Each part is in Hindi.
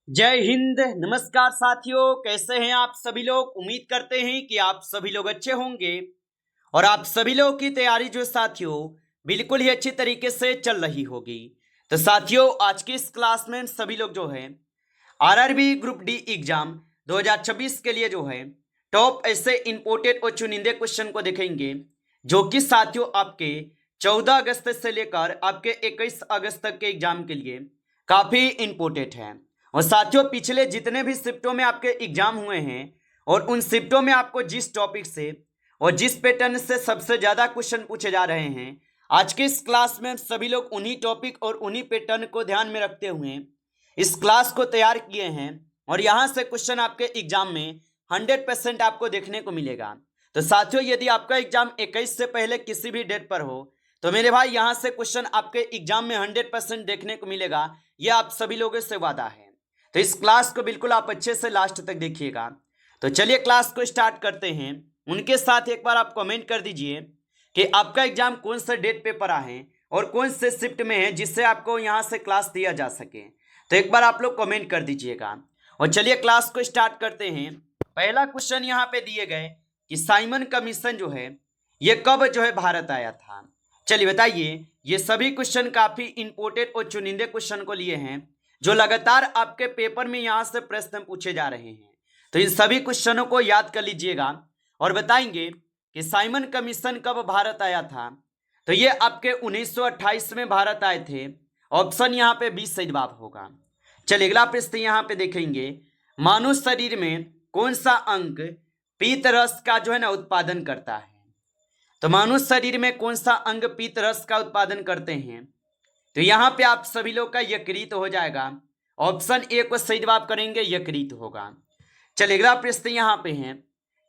जय हिंद। नमस्कार साथियों, कैसे हैं आप सभी लोग। उम्मीद करते हैं कि आप सभी लोग अच्छे होंगे और आप सभी लोगों की तैयारी जो साथियों बिल्कुल ही अच्छी तरीके से चल रही होगी। तो साथियों, आज की इस क्लास में हम सभी लोग जो है आरआरबी ग्रुप डी एग्जाम 2026 के लिए जो है टॉप ऐसे इंपोर्टेड और चुनिंदे क्वेश्चन को देखेंगे, जो कि साथियों आपके 14 अगस्त से लेकर आपके 21 अगस्त तक के एग्जाम के लिए काफी इंपोर्टेंट है। और साथियों, पिछले जितने भी शिफ्टों में आपके एग्जाम हुए हैं और उन शिफ्टों में आपको जिस टॉपिक से और जिस पैटर्न से सबसे ज्यादा क्वेश्चन पूछे जा रहे हैं, आज के इस क्लास में सभी लोग उन्हीं टॉपिक और उन्हीं पैटर्न को ध्यान में रखते हुए इस क्लास को तैयार किए हैं और यहां से क्वेश्चन आपके एग्जाम में 100% आपको देखने को मिलेगा। तो साथियों, यदि आपका एग्जाम 21 से पहले किसी भी डेट पर हो तो मेरे भाई यहां से क्वेश्चन आपके एग्जाम में 100% देखने को मिलेगा। यह आप सभी लोगों से वादा है। तो इस क्लास को बिल्कुल आप अच्छे से लास्ट तक देखिएगा। तो चलिए क्लास को स्टार्ट करते हैं। उनके साथ एक बार आप कमेंट कर दीजिए कि आपका एग्जाम कौन से डेट पे पड़ा है और कौन से शिफ्ट में है, जिससे आपको यहाँ से क्लास दिया जा सके। तो एक बार आप लोग कमेंट कर दीजिएगा और चलिए क्लास को स्टार्ट करते हैं। पहला क्वेश्चन यहाँ पे दिए गए कि साइमन कमीशन जो है ये कब जो है भारत आया था। चलिए बताइए। ये सभी क्वेश्चन काफी इंपोर्टेंट और चुनिंदे क्वेश्चन को लिए हैं, जो लगातार आपके पेपर में यहां से प्रश्न पूछे जा रहे हैं। तो इन सभी क्वेश्चनों को याद कर लीजिएगा और बताएंगे कि साइमन कमीशन कब भारत आया था। तो ये आपके 1928 में भारत आए थे। ऑप्शन यहाँ पे 20 सही जवाब होगा। चलिए अगला प्रश्न यहाँ पे देखेंगे, मानव शरीर में कौन सा अंग पीत रस का जो है ना उत्पादन करता है। तो मानव शरीर में कौन सा अंग पीत रस का उत्पादन करते हैं। तो यहां पे आप सभी लोग का यकृत हो जाएगा। ऑप्शन ए को सही जवाब करेंगे, यकृत होगा। चलिए अगला प्रश्न यहां पे है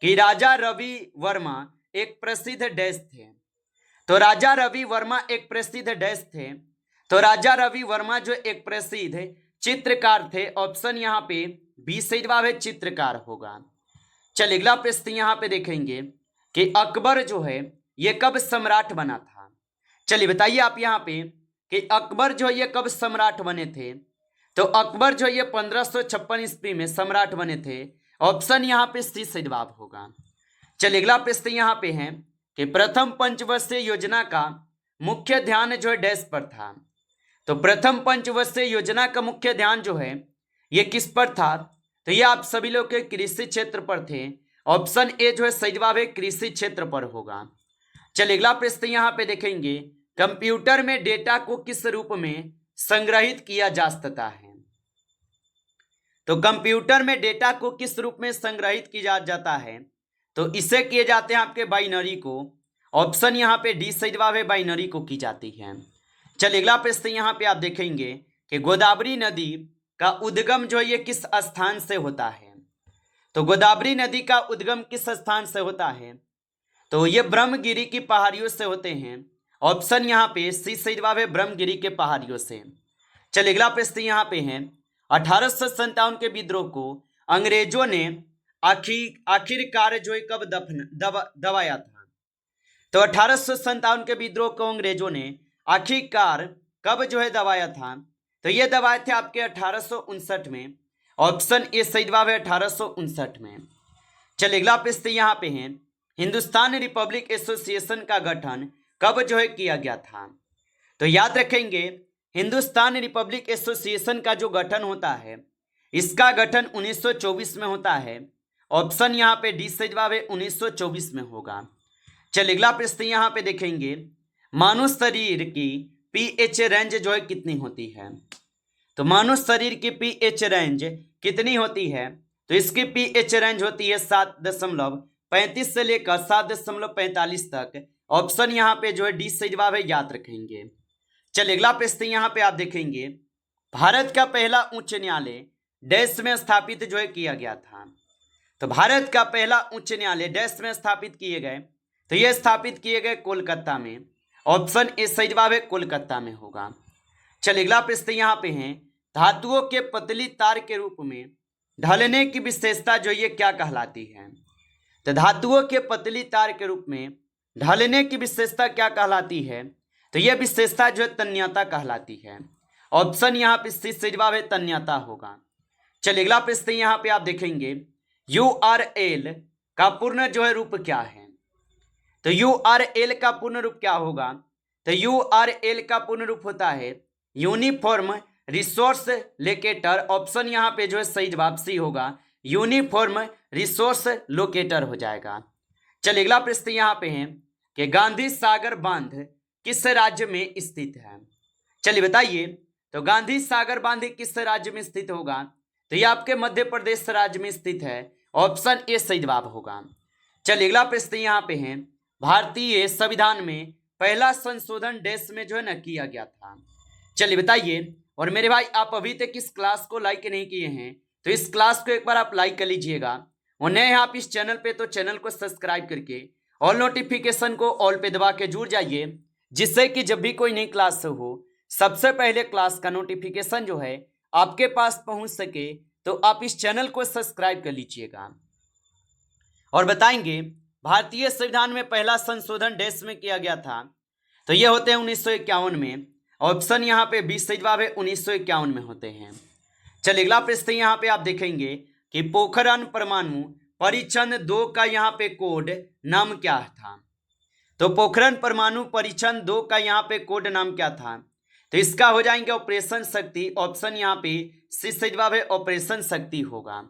कि राजा रवि वर्मा एक प्रसिद्ध डैश थे। तो राजा रवि वर्मा एक प्रसिद्ध डैश थे। तो राजा रवि वर्मा जो एक प्रसिद्ध चित्रकार थे। ऑप्शन यहाँ पे बी सही जवाब है, चित्रकार होगा। चलिए अगला प्रश्न यहाँ पे देखेंगे कि अकबर जो है ये कब सम्राट बना था। चलिए बताइए आप यहाँ पे कि अकबर जो ये कब सम्राट बने थे। तो अकबर जो ये 1556 ईस्वी में सम्राट बने थे। ऑप्शन यहाँ पे सी सही जवाब होगा। चलिए अगला प्रश्न यहाँ पे है कि प्रथम पंचवर्षीय योजना का मुख्य ध्यान जो है डैश पर था। तो प्रथम पंचवर्षीय योजना का मुख्य ध्यान जो है ये किस पर था। तो ये आप सभी लोग के कृषि क्षेत्र पर थे। ऑप्शन ए जो है सही जवाब है, कृषि क्षेत्र पर होगा। चलिए अगला प्रश्न यहाँ पे देखेंगे, कंप्यूटर में डेटा को किस रूप में संग्रहित किया जा सकता है। तो कंप्यूटर में डेटा को किस रूप में संग्रहित किया जाता है। तो इसे किए जाते हैं आपके बाइनरी को। ऑप्शन यहाँ पे डी सही जवाब है, बाइनरी को की जाती है। चलिए अगला प्रश्न यहाँ पे आप देखेंगे कि गोदावरी नदी का उद्गम जो है ये किस स्थान से होता है। तो गोदावरी नदी का उद्गम किस स्थान से होता है। तो ये ब्रह्मगिरी की पहाड़ियों से होते हैं। ऑप्शन यहाँ पे सी सही जवाब है, ब्रह्मगिरी के पहाड़ियों से। चलिए अगला प्रश्न यहाँ पे है, 1857 के विद्रोह को अंग्रेजों ने आखिरकार जो है कब दबाया था। तो 1857 के विद्रोह को अंग्रेजों ने आखिरकार कब जो है दबाया था। तो ये दबाए थे आपके 1859 में। ऑप्शन ए सही जवाब है, 1859 में। चलिए अगला प्रश्न यहाँ पे है, हिंदुस्तान रिपब्लिक एसोसिएशन का गठन कब जो है किया गया था। तो याद रखेंगे, हिंदुस्तान रिपब्लिक एसोसिएशन का जो गठन होता है इसका गठन 1924 में होता है। ऑप्शन यहाँ पे डी सही जवाब है, 1924 में होगा। चलिए अगला प्रश्न यहाँ पे देखेंगे, मानव शरीर की पीएच रेंज जो है कितनी होती है। तो मानव शरीर की पीएच रेंज कितनी होती है। तो इसकी पीएच रेंज होती है 7.35 से लेकर 7.45 तक। ऑप्शन यहाँ पे जो है डी सही जवाब है, याद रखेंगे। चलिए अगला प्रश्न यहाँ पे आप देखेंगे, भारत का पहला उच्च न्यायालय डैश में स्थापित जो है किया गया था। तो भारत का पहला उच्च न्यायालय डैश में स्थापित किए गए। तो ये स्थापित किए गए कोलकाता में। ऑप्शन ए सही जवाब है, कोलकाता में होगा। चलिए अगला प्रश्न यहाँ पे है, धातुओं के पतली तार के रूप में ढलने की विशेषता जो ये क्या कहलाती है। तो धातुओं के पतली तार के रूप में ढलने की विशेषता क्या कहलाती है। तो यह विशेषता जो है तन्यता कहलाती है। ऑप्शन यहाँ पे सी सही जवाब है, तन्यता होगा। चलिए अगला प्रश्न यहाँ पे आप देखेंगे URL का पूर्ण जो है रूप क्या है। तो URL का पूर्ण रूप क्या होगा। तो URL का पूर्ण रूप होता है यूनिफॉर्म रिसोर्स लोकेटर। ऑप्शन यहाँ पे जो है सही जवाब सी होगा, यूनिफॉर्म रिसोर्स लोकेटर हो जाएगा। चलिए अगला प्रश्न यहाँ पे है कि गांधी सागर बांध किस राज्य में स्थित है। चलिए बताइए, तो गांधी सागर बांध किस राज्य में स्थित होगा। तो ये आपके मध्य प्रदेश राज्य में स्थित है। ऑप्शन ए सही जवाब होगा। चलिए अगला प्रश्न यहाँ पे है भारतीय संविधान में पहला संशोधन देश में जो है ना किया गया था। चलिए बताइए। और मेरे भाई आप अभी तक इस क्लास को लाइक नहीं किए हैं तो इस क्लास को एक बार आप लाइक कर लीजिएगा, और नए हैं आप इस चैनल पे तो चैनल को सब्सक्राइब करके ऑल नोटिफिकेशन को ऑल पे दबा के जुड़ जाइए, जिससे कि जब भी कोई नई क्लास हो सबसे पहले क्लास का नोटिफिकेशन जो है आपके पास पहुंच सके। तो आप इस चैनल को सब्सक्राइब कर लीजिएगा। और बताएंगे भारतीय संविधान में पहला संशोधन देश में किया गया था। तो ये होते हैं 1951 में। ऑप्शन यहाँ पे 20 सही जवाब है, 1951 में होते हैं। चलिए अगला प्रश्न यहाँ पे आप देखेंगे कि पोखरण परमाणु परीक्षण 2 का यहाँ पे कोड नाम क्या था। तो पोखरण परमाणु परीक्षण 2 का यहाँ पे कोड नाम क्या था। तो इसका हो जाएंगे ऑपरेशन शक्ति। ऑप्शन यहाँ पे सी सही जवाब है, ऑपरेशन शक्ति होगा।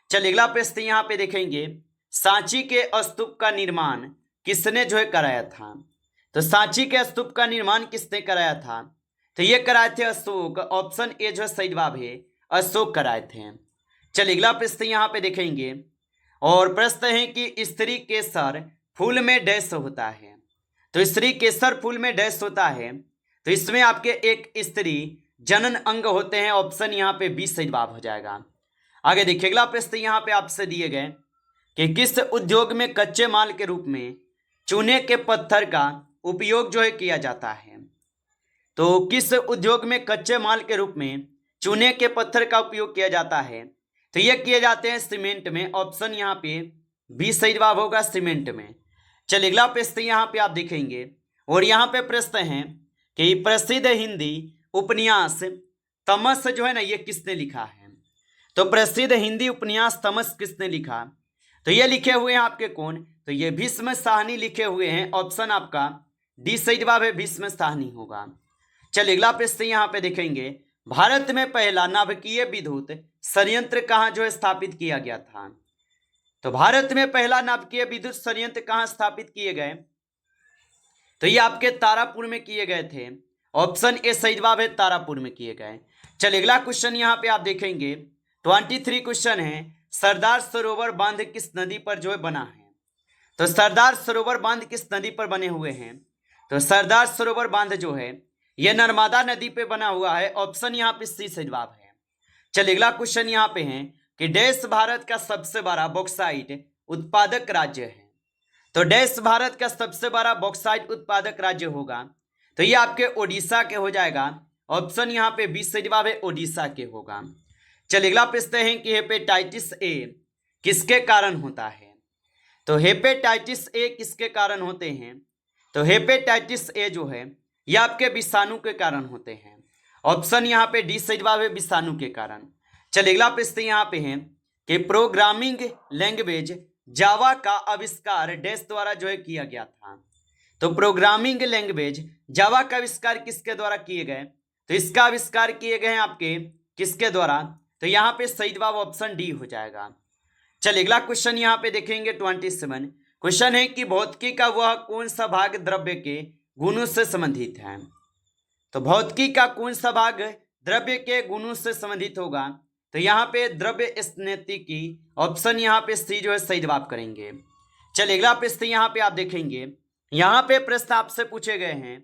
चलिए अगला प्रश्न यहाँ पे देखेंगे सांची के स्तूप का निर्माण किसने जो है कराया था। तो सांची के स्तूप का निर्माण किसने कराया था। तो ये कराए थे अशोक। ऑप्शन ए जो है सही जवाब है, अशोक कराए थे। चलिए अगला प्रश्न यहाँ पे देखेंगे और प्रश्न है कि स्त्री केसर फूल में डैश होता है। तो स्त्री केसर फूल में डैश होता है। तो इसमें आपके एक स्त्री जनन अंग होते हैं। ऑप्शन यहाँ पे 20 सही जवाब हो जाएगा। आगे देखिए अगला प्रश्न यहाँ पे आपसे दिए गए कि किस उद्योग में कच्चे माल के रूप में चूने के पत्थर का उपयोग जो है किया जाता है। तो किस उद्योग में कच्चे माल के रूप में चूने के पत्थर का उपयोग किया जाता है। तो ये किए जाते हैं सीमेंट में। ऑप्शन यहाँ पे 20 सही जवाब होगा, सीमेंट में। चलिए अगला प्रश्न यहाँ पे आप देखेंगे और यहाँ पे प्रश्न है कि प्रसिद्ध हिंदी उपन्यास तमस जो है ना ये किसने लिखा है। तो प्रसिद्ध हिंदी उपन्यास तमस किसने लिखा। तो ये लिखे हुए हैं आपके कौन। तो ये भीष्म साहनी लिखे हुए हैं। ऑप्शन आपका डी सही जवाब है, भीष्म साहनी होगा। चलिए अगला प्रश्न यहाँ पे देखेंगे भारत में पहला नाभिकीय विद्युत संयंत्र कहाँ जो है स्थापित किया गया था। तो भारत में पहला नाभिकीय विद्युत संयंत्र कहाँ स्थापित किए गए। तो ये आपके तारापुर में किए गए थे। ऑप्शन ए सही जवाब है, तारापुर में किए गए। चलिए अगला क्वेश्चन यहाँ पे आप देखेंगे 23 क्वेश्चन है सरदार सरोवर बांध किस नदी पर जो है बना है। तो सरदार सरोवर बांध किस नदी पर बने हुए हैं। तो सरदार सरोवर बांध जो है यह नर्मदा नदी पे बना हुआ है। ऑप्शन यहाँ पे सी सही जवाब है। चलिए अगला क्वेश्चन यहाँ पे है कि देश भारत का सबसे बड़ा बॉक्साइट उत्पादक राज्य है। तो देश भारत का सबसे बड़ा बॉक्साइट उत्पादक राज्य होगा। तो ये आपके ओडिशा के हो जाएगा। ऑप्शन यहाँ पे 20 सही जवाब है, ओडिशा के होगा। चलिए अगला प्रश्न है कि हेपेटाइटिस ए किसके कारण होता है। तो हेपेटाइटिस ए किसके कारण होते हैं। तो हेपेटाइटिस ए जो है ये आपके विषाणु के कारण होते हैं। ऑप्शन यहाँ पे डी सही जवाब है, विषाणु के कारण। चलिए अगला प्रश्न यहाँ पे है कि प्रोग्रामिंग लैंग्वेज जावा का आविष्कार डैश द्वारा जो है किया गया था। तो प्रोग्रामिंग लैंग्वेज जावा का आविष्कार किसके द्वारा किए गए। तो इसका आविष्कार किए गए हैं आपके किसके द्वारा। तो यहाँ पे सही जवाब ऑप्शन डी हो जाएगा। चलिए अगला क्वेश्चन यहाँ पे देखेंगे 27 क्वेश्चन है कि भौतिकी का वह कौन सा भाग द्रव्य के गुणों से संबंधित है। तो भौतिकी का कौन सा भाग द्रव्य के गुणों से संबंधित होगा। तो यहाँ पे द्रव्य स्थितिकी। ऑप्शन यहाँ पे सी जो है सही जवाब करेंगे। चलिए अगला प्रश्न यहाँ पे आप देखेंगे, यहाँ पे प्रश्न आपसे पूछे गए हैं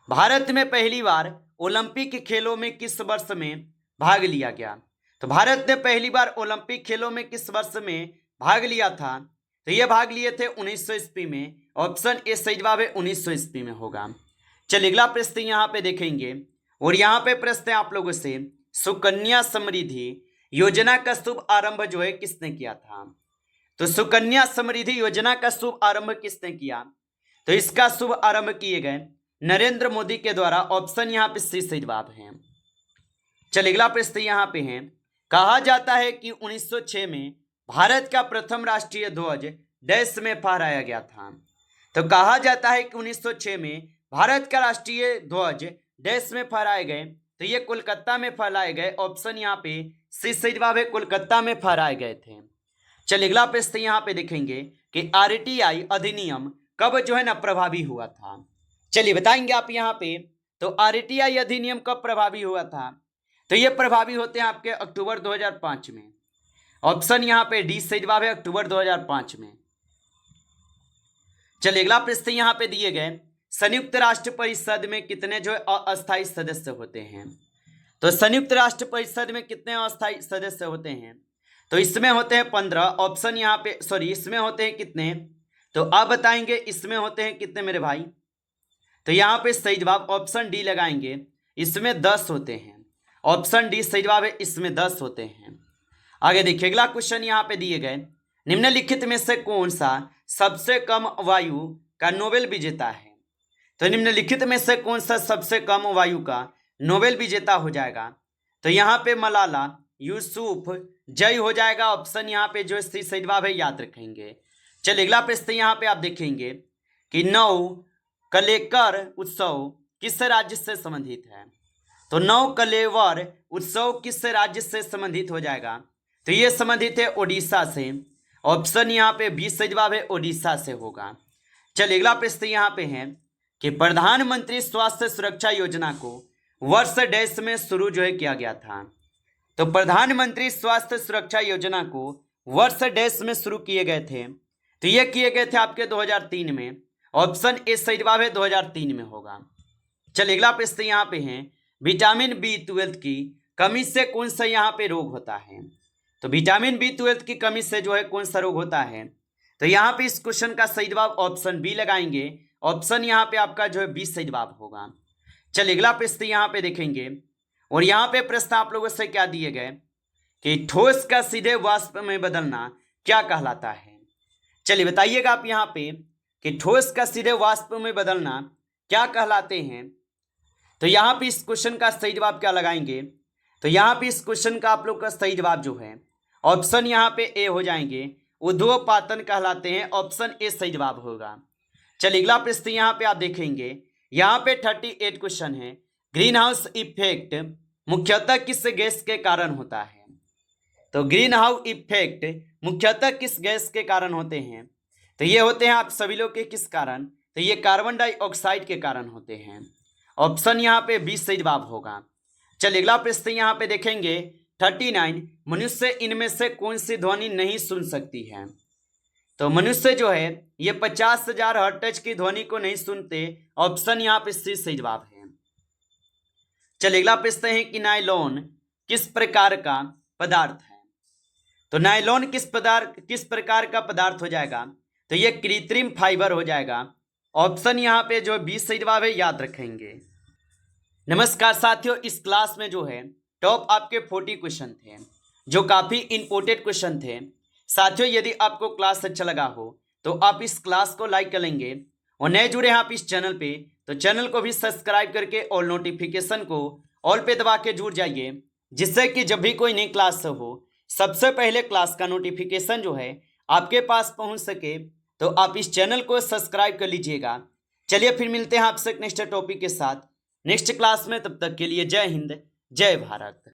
भारत में पहली बार ओलंपिक खेलों में किस वर्ष में भाग लिया गया। तो भारत ने पहली बार ओलंपिक खेलों में किस वर्ष में भाग लिया था। तो ये भाग लिए थे 1900 ईस्वी में। ऑप्शन ए सही जवाब है, 1900 ईस्वी में होगा। चलिए अगला प्रश्न यहाँ पे देखेंगे और यहाँ पे प्रश्न है आप लोगों से सुकन्या समृद्धि योजना का शुभ आरंभ जो है किसने किया था। तो सुकन्या समृद्धि योजना का शुभ आरंभ किसने किया। तो इसका शुभ आरंभ किए गए नरेंद्र मोदी के द्वारा। ऑप्शन यहाँ पे सी सही जवाब है। चलिए अगला प्रश्न यहाँ पे है कहा जाता है कि 1906 में भारत का प्रथम राष्ट्रीय ध्वज डैश में फहराया गया था। तो कहा जाता है कि 1906 में भारत का राष्ट्रीय ध्वज डैश में फहराए गए, तो ये कोलकाता में फहराए गए। ऑप्शन यहाँ पे सी सही जवाब है, कोलकाता में फहराए गए थे। चलिए अगला प्रश्न यहाँ पे देखेंगे कि आरटीआई अधिनियम कब जो है ना प्रभावी हुआ था। चलिए बताएंगे आप यहाँ पे। तो आरटीआई अधिनियम कब प्रभावी हुआ था, तो ये प्रभावी होते हैं आपके अक्टूबर 2005 में। ऑप्शन यहाँ पे डी सही जवाब है, अक्टूबर 2005 में। चलिए अगला प्रश्न यहाँ पे दिए गए, संयुक्त राष्ट्र परिषद में कितने जो अस्थायी सदस्य होते हैं। तो संयुक्त राष्ट्र परिषद में कितने अस्थायी सदस्य होते हैं, तो इसमें होते हैं 15। ऑप्शन यहाँ पे इसमें होते हैं कितने, तो आप बताएंगे इसमें होते हैं कितने मेरे भाई। तो यहाँ पे सही जवाब ऑप्शन डी लगाएंगे, इसमें 10 होते हैं। ऑप्शन डी सही जवाब है, इसमें 10 होते हैं। आगे देखिए अगला क्वेश्चन यहाँ पे दिए गए, निम्नलिखित में से कौन सा सबसे कम वायु का नोबेल विजेता है। तो निम्नलिखित में से कौन सा सबसे कम वायु का नोबेल विजेता हो जाएगा, तो यहाँ पे मलाला यूसुफजई हो जाएगा। ऑप्शन यहाँ पे जो सही जवाब है याद रखेंगे। चलिए अगला प्रश्न यहाँ पे आप देखेंगे कि नौ कलेकर उत्सव किस राज्य से संबंधित है। तो नौ कलेवर उत्सव किस राज्य से संबंधित हो जाएगा, तो ये संबंधित है ओडिशा से। ऑप्शन यहाँ पे बी सही जवाब है, ओडिशा से होगा। चलिए अगला प्रश्न यहाँ पे है कि प्रधानमंत्री स्वास्थ्य सुरक्षा योजना को वर्ष डैश में शुरू जो है किया गया था। तो प्रधानमंत्री स्वास्थ्य सुरक्षा योजना को वर्ष डैश में शुरू किए गए थे, तो ये किए गए थे आपके 2003 में। ऑप्शन ए सही जवाब है, 2003 में होगा। चलिए अगला प्रश्न यहाँ पे है, विटामिन B12 की कमी से कौन सा यहाँ पे रोग होता है। तो विटामिन B12 की कमी से जो है कौन सा रोग होता है, तो यहाँ पे इस क्वेश्चन का सही जवाब ऑप्शन बी लगाएंगे। ऑप्शन यहाँ पे आपका जो है बी सही जवाब होगा। चलिए अगला प्रश्न यहाँ पे देखेंगे, और यहाँ पे प्रश्न आप लोगों से क्या दिए गए कि ठोस का सीधे वाष्प में बदलना क्या कहलाता है। चलिए बताइएगा आप यहाँ पे कि ठोस का सीधे वाष्प में बदलना क्या कहलाते हैं। तो यहाँ पे इस क्वेश्चन का सही जवाब क्या लगाएंगे, तो यहाँ पे इस क्वेश्चन का आप लोग का सही जवाब जो है ऑप्शन यहाँ पे ए हो जाएंगे, ऊर्ध्वपातन कहलाते हैं। ऑप्शन ए सही जवाब होगा। चलिए अगला प्रश्न यहाँ पे आप देखेंगे, यहाँ पे 38 क्वेश्चन है, ग्रीन हाउस इफेक्ट मुख्यतः किस गैस के कारण होता है। तो ग्रीन हाउस इफेक्ट मुख्यतः किस गैस के कारण होते हैं, तो ये होते हैं आप सभी लोग के किस कारण, तो ये कार्बन डाइऑक्साइड के कारण होते हैं। ऑप्शन यहाँ पे बी सही जवाब होगा। चलिए अगला प्रश्न यहाँ पे देखेंगे 39, मनुष्य इनमें से कौन सी ध्वनि नहीं सुन सकती है। तो मनुष्य जो है ये 50,000 हर्ट्ज की ध्वनि को नहीं सुनते। ऑप्शन यहाँ पे सी सही जवाब है। चलिए अगला प्रश्न है कि नायलॉन किस प्रकार का पदार्थ है। तो नायलॉन किस प्रकार का पदार्थ हो जाएगा, तो ये कृत्रिम फाइबर हो जाएगा। ऑप्शन यहाँ पे जो बी सही जवाब है, याद रखेंगे। नमस्कार साथियों, इस क्लास में जो है टॉप आपके 40 क्वेश्चन थे जो काफ़ी इंपॉर्टेंट क्वेश्चन थे। साथियों यदि आपको क्लास अच्छा लगा हो तो आप इस क्लास को लाइक कर लेंगे, और नए जुड़े हैं आप इस चैनल पे तो चैनल को भी सब्सक्राइब करके और नोटिफिकेशन को ऑल पे दबा के जुड़ जाइए, जिससे कि जब भी कोई नई क्लास हो सबसे पहले क्लास का नोटिफिकेशन जो है आपके पास पहुंच सके। तो आप इस चैनल को सब्सक्राइब कर लीजिएगा। चलिए फिर मिलते हैं आपसे नेक्स्ट टॉपिक के साथ नेक्स्ट क्लास में, तब तक के लिए जय हिंद जय भारत।